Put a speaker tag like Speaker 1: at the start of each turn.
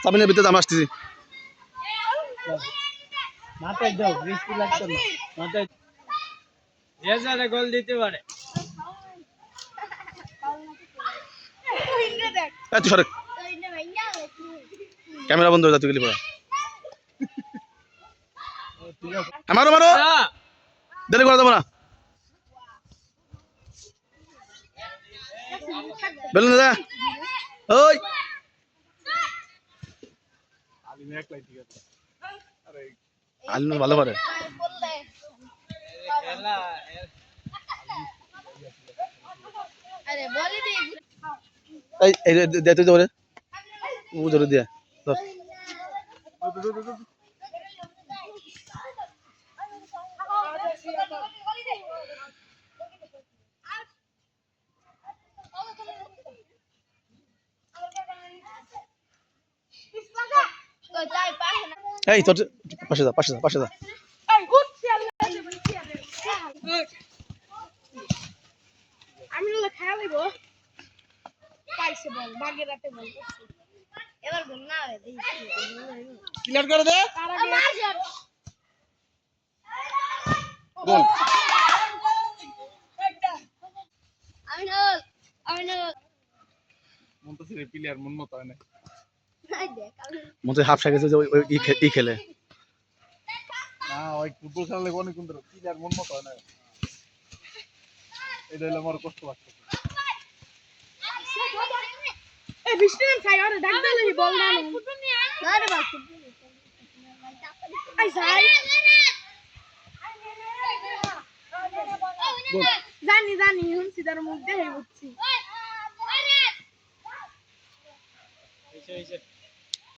Speaker 1: সামনের ভিতরে আমরা আসতেছি
Speaker 2: মাথায় দাও বৃষ্টি লাগতো না মাথায় যে যারে গোল দিতে পারে
Speaker 1: তুই সরে ক্যামেরা বন্ধ হয়ে যা তুই গেলি পড়া মারো মারো দেরি করা যাবো না বেলুন দাদা ওই আলিম ভালো পারে এই দে তুই ধরে ও ধরে দিয়া ধর এই তোর পাশে যা পাশে যা পাশে যা
Speaker 3: আমি খেলা দেব পাইছে বল বাগের রাতে বল এবার গোল না হবে
Speaker 1: ক্লিয়ার করে দে গোল
Speaker 3: আমি না
Speaker 1: মন তো সিরে প্লেয়ার মন মত হয় না মতে হাফ সাইকেল যে ওই ই খেলে না ওই ফুটবল খেললে অনেক সুন্দর প্লেয়ার মন মত হয় না এটা হলো আমার কষ্ট লাগছে
Speaker 3: এই বিষ্ণুন সাই আর ডাক দিলে বল না না রে বাস আই সাই জানি জানি হুনছি তার মুখ দেখে বুঝছি
Speaker 2: হইছে